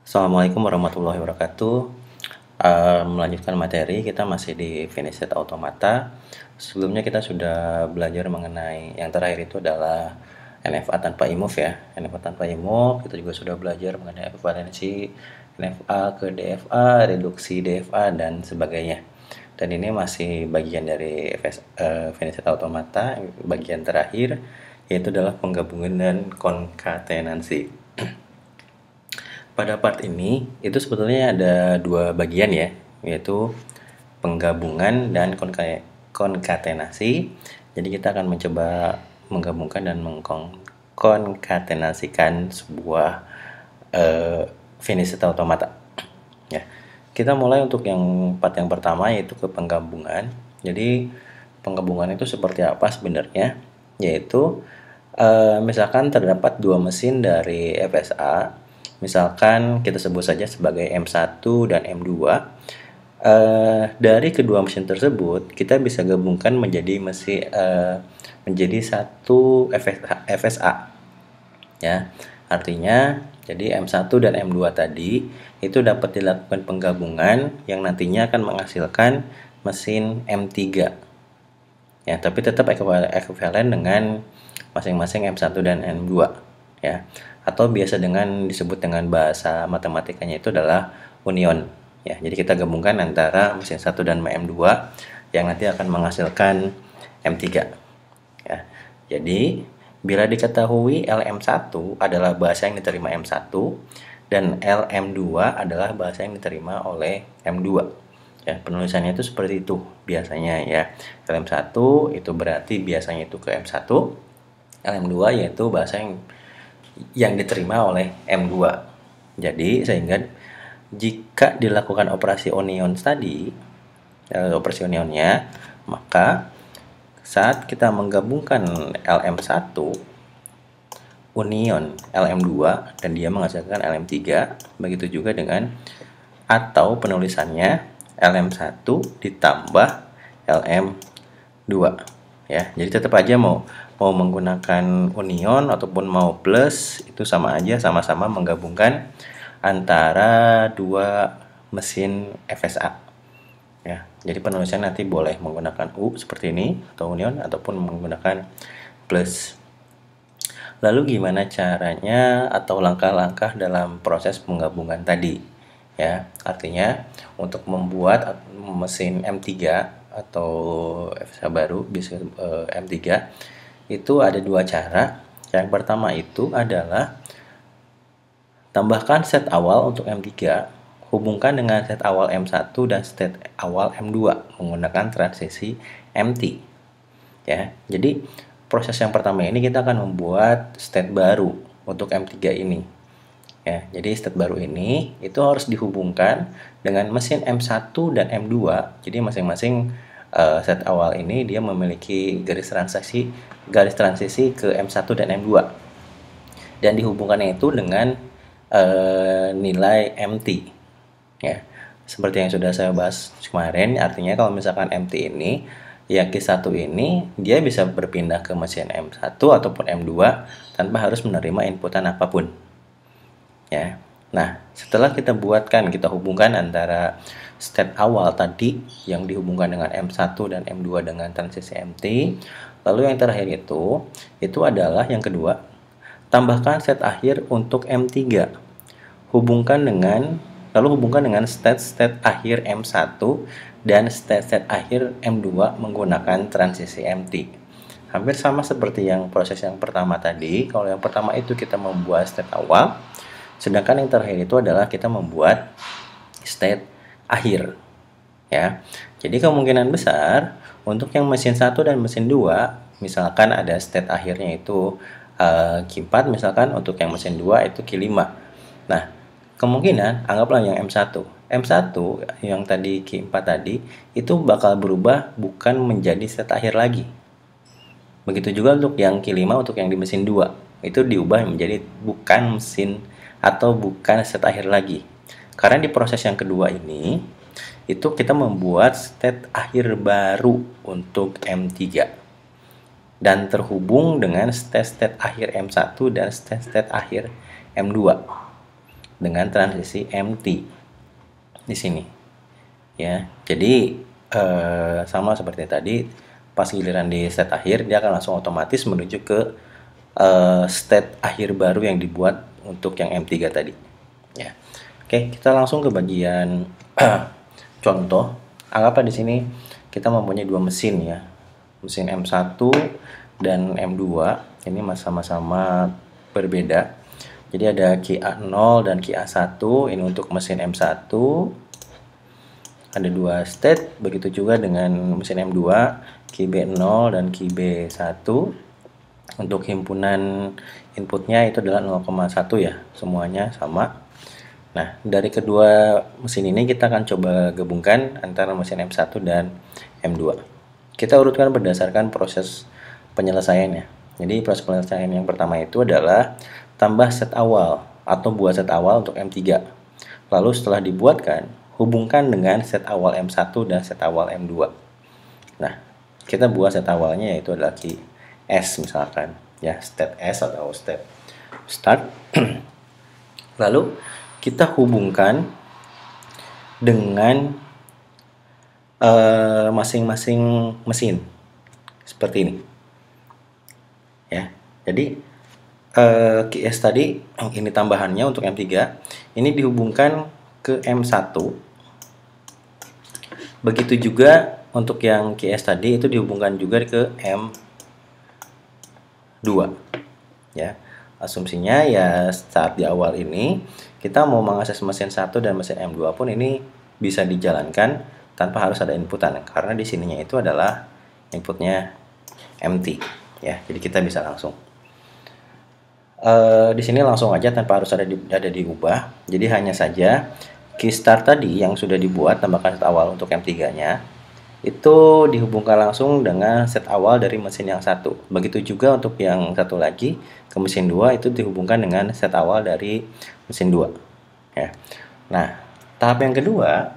Assalamualaikum warahmatullahi wabarakatuh. Melanjutkan materi, kita masih di finish set automata. Sebelumnya kita sudah belajar mengenai yang terakhir itu adalah NFA tanpa IMUF ya. NFA tanpa IMUF, kita juga sudah belajar mengenai ekuivalensi NFA ke DFA, reduksi DFA dan sebagainya. Dan ini masih bagian dari finish set automata, bagian terakhir yaitu adalah penggabungan dan konkatenansi. Pada part ini itu sebetulnya ada dua bagian ya, yaitu penggabungan dan konkatenasi. Jadi kita akan mencoba menggabungkan dan mengkonkatenasikan sebuah finish set automata. Ya. Kita mulai untuk yang part yang pertama yaitu ke penggabungan. Jadi penggabungan itu seperti apa sebenarnya? Yaitu misalkan terdapat dua mesin dari FSA. Misalkan kita sebut saja sebagai M1 dan M2. Dari kedua mesin tersebut kita bisa gabungkan menjadi menjadi satu FSA. Ya, artinya jadi M1 dan M2 tadi itu dapat dilakukan penggabungan yang nantinya akan menghasilkan mesin M3. Ya, tapi tetap ekuivalen dengan masing-masing M1 dan M2 ya. Atau biasa disebut dengan bahasa matematikanya itu adalah union ya. Jadi kita gabungkan antara mesin 1 dan M2 yang nanti akan menghasilkan M3 ya. Jadi bila diketahui LM1 adalah bahasa yang diterima M1 dan LM2 adalah bahasa yang diterima oleh M2 ya, penulisannya itu seperti itu biasanya ya. LM1 itu berarti biasanya itu ke M1, LM2 yaitu bahasa yang diterima oleh M2. Jadi sehingga jika dilakukan operasi union tadi, operasi unionnya, maka saat kita menggabungkan LM1 union LM2 dan dia menghasilkan LM3, begitu juga dengan atau penulisannya LM1 ditambah LM2 ya. Jadi tetap aja mau menggunakan union ataupun mau plus itu sama aja, sama-sama menggabungkan antara dua mesin FSA ya. Jadi penulisan nanti boleh menggunakan U seperti ini atau union ataupun menggunakan plus. Lalu gimana caranya atau langkah-langkah dalam proses penggabungan tadi ya? Artinya untuk membuat mesin M3 atau FSA baru bisa M3 itu ada dua cara. Yang pertama itu adalah tambahkan set awal untuk M3, hubungkan dengan set awal M1 dan set awal M2 menggunakan transisi MT ya. Jadi proses yang pertama ini kita akan membuat state baru untuk M3 ini ya. Jadi state baru ini itu harus dihubungkan dengan mesin M1 dan M2. Jadi masing-masing set awal ini dia memiliki garis transisi ke M1 dan M2 dan dihubungkannya itu dengan nilai MT ya. Seperti yang sudah saya bahas kemarin, artinya kalau misalkan MT ini ya Q1 ini dia bisa berpindah ke mesin M1 ataupun M2 tanpa harus menerima inputan apapun ya. Nah, setelah kita hubungkan antara state awal tadi yang dihubungkan dengan M1 dan M2 dengan transisi MT, lalu yang terakhir itu adalah yang kedua, tambahkan state akhir untuk M3. Hubungkan dengan state akhir M1 dan state akhir M2 menggunakan transisi MT. Hampir sama seperti yang proses yang pertama tadi. Kalau yang pertama itu kita membuat state awal, sedangkan yang terakhir itu adalah kita membuat state akhir ya. Jadi kemungkinan besar untuk yang mesin 1 dan mesin 2 misalkan ada state akhirnya itu Q4, misalkan untuk yang mesin 2 itu Q5. Nah, kemungkinan anggaplah yang M1 yang tadi Q4 tadi itu bakal berubah bukan menjadi state akhir lagi. Begitu juga untuk yang Q5 untuk yang di mesin 2 itu diubah menjadi bukan mesin atau bukan state akhir lagi. Karena di proses yang kedua ini itu kita membuat state akhir baru untuk M3 dan terhubung dengan state akhir M1 dan state akhir M2. dengan transisi MT di sini. Ya, jadi sama seperti tadi, pas giliran di state akhir dia akan langsung otomatis menuju ke state akhir baru yang dibuat untuk yang M3 tadi. Ya. Oke, kita langsung ke bagian contoh. Anggaplah di sini kita mempunyai dua mesin ya. Mesin M1 dan M2. Ini sama-sama berbeda. Jadi ada QA0 dan QA1. Ini untuk mesin M1. Ada dua state, begitu juga dengan mesin M2, QB0 dan QB1. Untuk himpunan inputnya itu adalah 0,1 ya, semuanya sama. Nah, dari kedua mesin ini kita akan coba gabungkan antara mesin M1 dan M2. Kita urutkan berdasarkan proses penyelesaiannya. Jadi proses penyelesaian yang pertama itu adalah tambah set awal atau buat set awal untuk M3. Lalu setelah dibuatkan, hubungkan dengan set awal M1 dan set awal M2. Nah, kita buat set awalnya yaitu adalah key S misalkan, ya, state S atau state start. Lalu kita hubungkan dengan masing-masing mesin seperti ini. Ya, jadi key S tadi ini tambahannya untuk M3, ini dihubungkan ke M1. Begitu juga untuk yang QS tadi itu dihubungkan juga ke M2. Ya. Asumsinya ya saat di awal ini kita mau mengakses mesin 1 dan mesin M2 pun ini bisa dijalankan tanpa harus ada inputan karena di sininya itu adalah inputnya MT ya. Jadi kita bisa langsung di sini langsung aja tanpa harus ada diubah. Jadi hanya saja key start tadi yang sudah dibuat tambahkan set awal untuk M3-nya itu dihubungkan langsung dengan set awal dari mesin yang satu. Begitu juga untuk yang satu lagi ke mesin 2 itu dihubungkan dengan set awal dari mesin 2. Ya. Nah, tahap yang kedua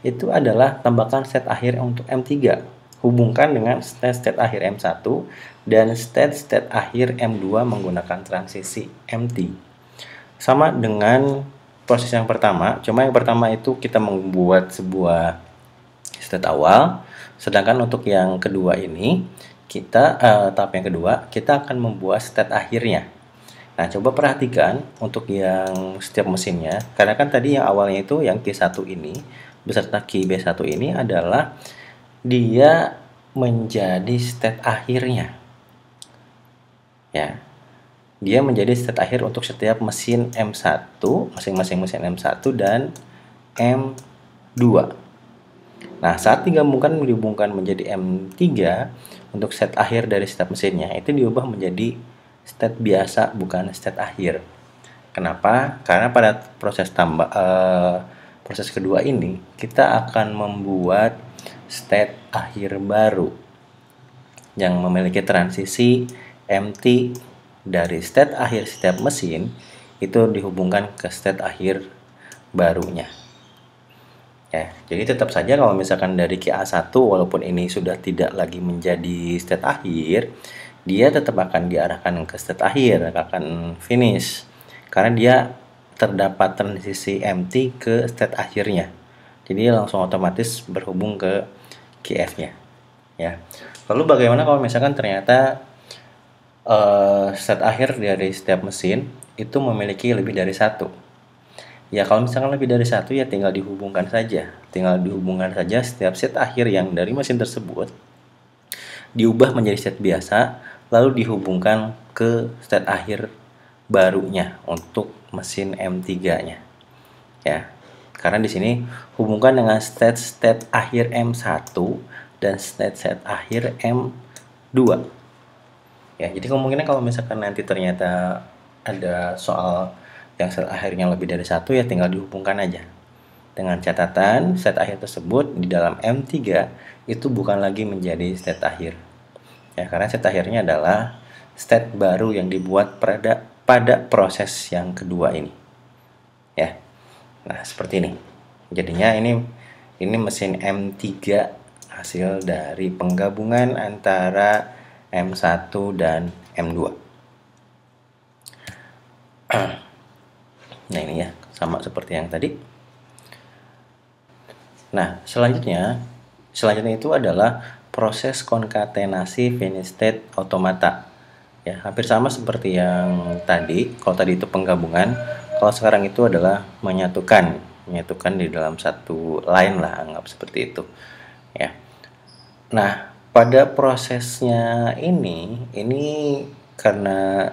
itu adalah tambahkan set akhir untuk M3. Hubungkan dengan state akhir M1 dan state akhir M2 menggunakan transisi MT. Sama dengan proses yang pertama, cuma yang pertama itu kita membuat sebuah state awal, sedangkan untuk yang kedua ini kita tahap yang kedua kita akan membuat state akhirnya. Nah, coba perhatikan untuk yang setiap mesinnya, karena kan tadi yang awalnya itu yang Q1 ini beserta QB1 ini adalah dia menjadi state akhirnya. Ya. Dia menjadi state akhir untuk setiap mesin M1, masing-masing mesin M1 dan M2. Nah, saat dihubungkan menjadi M3 untuk state akhir dari setiap mesinnya, itu diubah menjadi state biasa, bukan state akhir. Kenapa? Karena pada proses proses kedua ini, kita akan membuat state akhir baru yang memiliki transisi MT dari state akhir setiap mesin itu dihubungkan ke state akhir barunya. Ya, jadi tetap saja kalau misalkan dari QA1 walaupun ini sudah tidak lagi menjadi state akhir, dia tetap akan diarahkan ke state akhir, akan finish. Karena dia terdapat transisi MT ke state akhirnya. Jadi langsung otomatis berhubung ke QF-nya. Ya. Lalu bagaimana kalau misalkan ternyata state akhir dari setiap mesin itu memiliki lebih dari satu? Ya, kalau misalkan lebih dari satu ya tinggal dihubungkan saja. Tinggal dihubungkan saja setiap state akhir yang dari mesin tersebut diubah menjadi state biasa, lalu dihubungkan ke state akhir barunya untuk mesin M3-nya. Ya. Karena di sini hubungkan dengan state akhir M1 dan state akhir M2. Ya, jadi kemungkinan kalau misalkan nanti ternyata ada soal yang set akhirnya lebih dari satu ya tinggal dihubungkan aja. Dengan catatan set akhir tersebut di dalam M3 itu bukan lagi menjadi state akhir. Ya, karena state akhirnya adalah state baru yang dibuat pada proses yang kedua ini. Ya. Nah, seperti ini. Jadinya ini mesin M3 hasil dari penggabungan antara M1 dan M2. Nah ini ya, sama seperti yang tadi. Nah selanjutnya itu adalah proses konkatenasi finish state automata. Ya, hampir sama seperti yang tadi. Kalau tadi itu penggabungan, kalau sekarang itu adalah menyatukan di dalam satu line lah, anggap seperti itu. Ya. Nah, pada prosesnya ini karena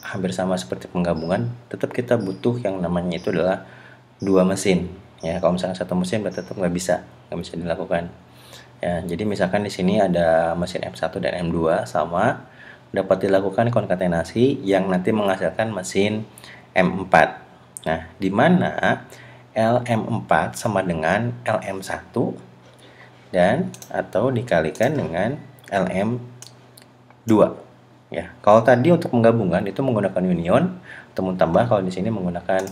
hampir sama seperti penggabungan, tetap kita butuh yang namanya itu adalah dua mesin. Ya, kalau misalnya satu mesin tetap nggak bisa dilakukan. Ya, jadi misalkan di sini ada mesin M1 dan M2 sama, dapat dilakukan konkatenasi yang nanti menghasilkan mesin M4. Nah, di mana LM4 sama dengan LM1 dan atau dikalikan dengan LM2. Ya, kalau tadi untuk penggabungan itu menggunakan union, temun tambah, kalau di sini menggunakan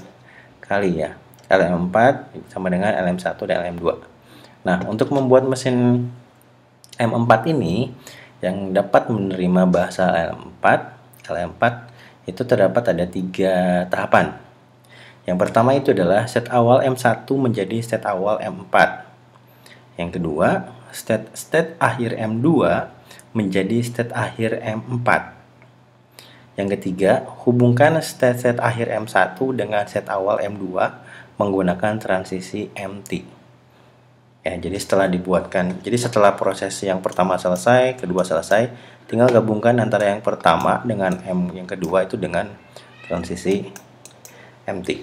kali ya. LM4 sama dengan LM1 dan LM2. Nah, untuk membuat mesin M4 ini yang dapat menerima bahasa LM4 itu terdapat ada 3 tahapan. Yang pertama itu adalah set awal M1 menjadi set awal M4. Yang kedua, state akhir M2 menjadi state akhir M4. Yang ketiga, hubungkan state akhir M1 dengan set awal M2 menggunakan transisi MT. Ya, jadi setelah proses yang pertama selesai, kedua selesai, tinggal gabungkan antara yang pertama dengan yang kedua itu dengan transisi MT.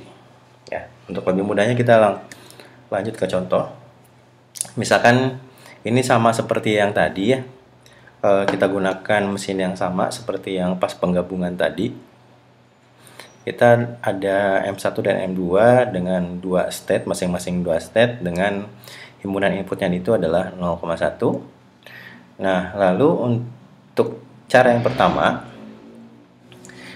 Ya, untuk lebih mudahnya kita lanjut ke contoh. Misalkan ini sama seperti yang tadi ya. Kita gunakan mesin yang sama seperti yang pas penggabungan tadi. Kita ada M1 dan M2 dengan dua state, masing-masing dua state dengan himpunan inputnya itu adalah 0,1. Nah, lalu untuk cara yang pertama,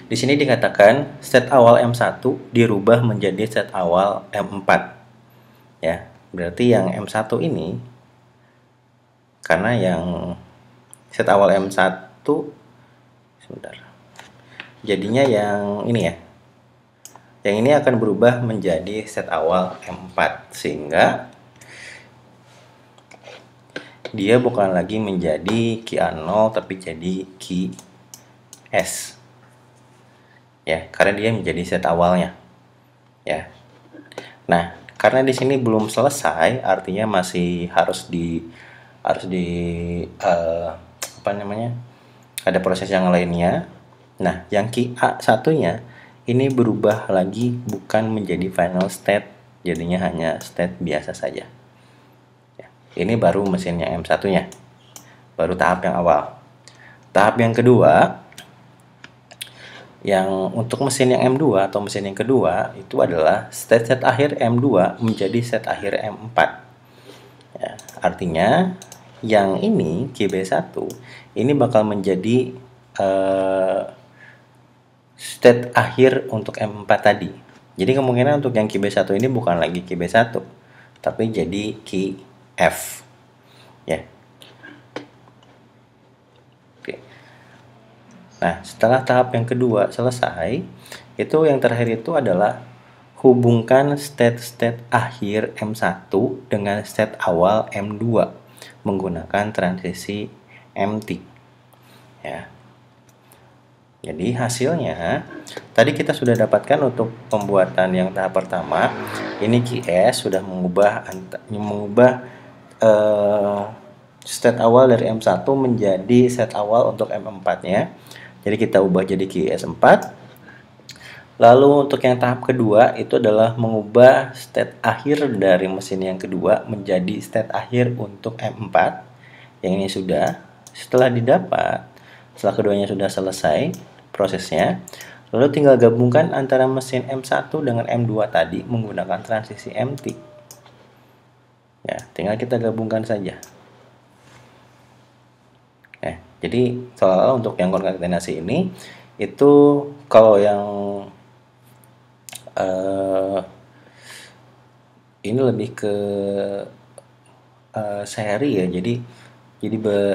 di sini dikatakan set awal M1 dirubah menjadi set awal M4. Ya, berarti yang M1 ini karena yang set awal M1 sebentar. Jadinya yang ini ya. Yang ini akan berubah menjadi set awal M4 sehingga dia bukan lagi menjadi key A0 tapi jadi key S. Ya, karena dia menjadi set awalnya. Ya. Nah, karena di sini belum selesai, artinya masih harus di ada proses yang lainnya. Nah, yang key A1-nya ini berubah lagi bukan menjadi final state, jadinya hanya state biasa saja. Ya, ini baru mesinnya M1-nya. Baru tahap yang awal. Tahap yang kedua, yang untuk mesin yang M2 atau mesin yang kedua itu adalah set akhir M2 menjadi set akhir M4. Ya, artinya yang ini KB1 ini bakal menjadi state akhir untuk M4 tadi. Jadi kemungkinan untuk yang KB1 ini bukan lagi KB1 tapi jadi key F. Ya. Oke. Nah, setelah tahap yang kedua selesai, itu yang terakhir itu adalah hubungkan state akhir M1 dengan state awal M2 menggunakan transisi MT. Ya. Jadi hasilnya tadi kita sudah dapatkan untuk pembuatan yang tahap pertama, ini QS sudah mengubah state awal dari M1 menjadi set awal untuk M4-nya. Jadi kita ubah jadi QS4. Lalu untuk yang tahap kedua itu adalah mengubah state akhir dari mesin yang kedua menjadi state akhir untuk M4. Yang ini sudah. Setelah keduanya sudah selesai prosesnya, lalu tinggal gabungkan antara mesin M1 dengan M2 tadi menggunakan transisi MT. Ya, tinggal kita gabungkan saja. Jadi soal untuk yang konkatenasi ini itu kalau yang ini lebih ke seri ya, jadi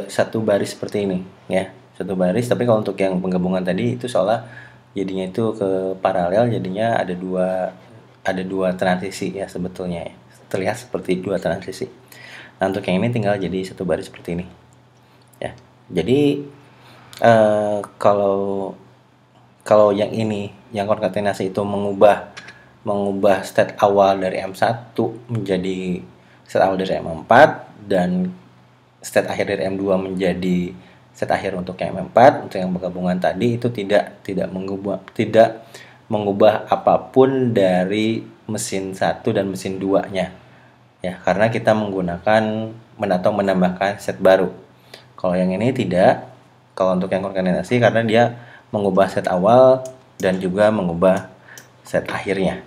satu baris seperti ini ya, satu baris. Tapi kalau untuk yang penggabungan tadi itu soalnya jadinya itu ke paralel, jadinya ada dua transisi ya sebetulnya ya. Terlihat seperti dua transisi. Nah, untuk yang ini tinggal jadi satu baris seperti ini ya. Jadi kalau kalau yang ini, yang konkatenasi itu mengubah state awal dari M1 menjadi state awal dari M4, dan state akhir dari M2 menjadi state akhir untuk yang M4. Untuk yang penggabungan tadi itu tidak mengubah apapun dari mesin 1 dan mesin 2-nya. Ya, karena kita menggunakan atau menambahkan set baru. Kalau yang ini tidak. Kalau untuk yang konkatenasi, karena dia mengubah set awal dan juga mengubah set akhirnya.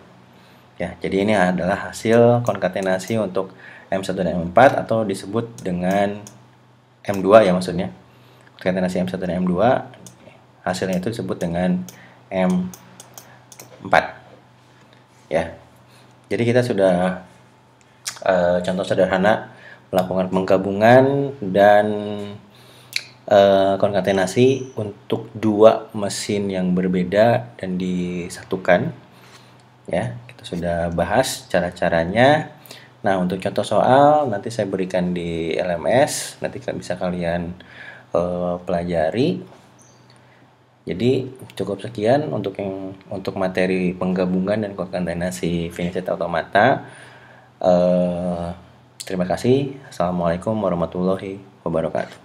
Ya, jadi ini adalah hasil konkatenasi untuk M1 dan M4, atau disebut dengan M2 ya maksudnya. Konkatenasi M1 dan M2, hasilnya itu disebut dengan M4. Ya. Jadi kita sudah contoh sederhana melakukan penggabungan dan konkatenasi untuk dua mesin yang berbeda dan disatukan. Ya, kita sudah bahas cara-caranya. Nah, untuk contoh soal nanti saya berikan di LMS, nanti bisa kalian pelajari. Jadi cukup sekian untuk materi penggabungan dan konkatenasi finite automata. Terima kasih. Assalamualaikum warahmatullahi wabarakatuh.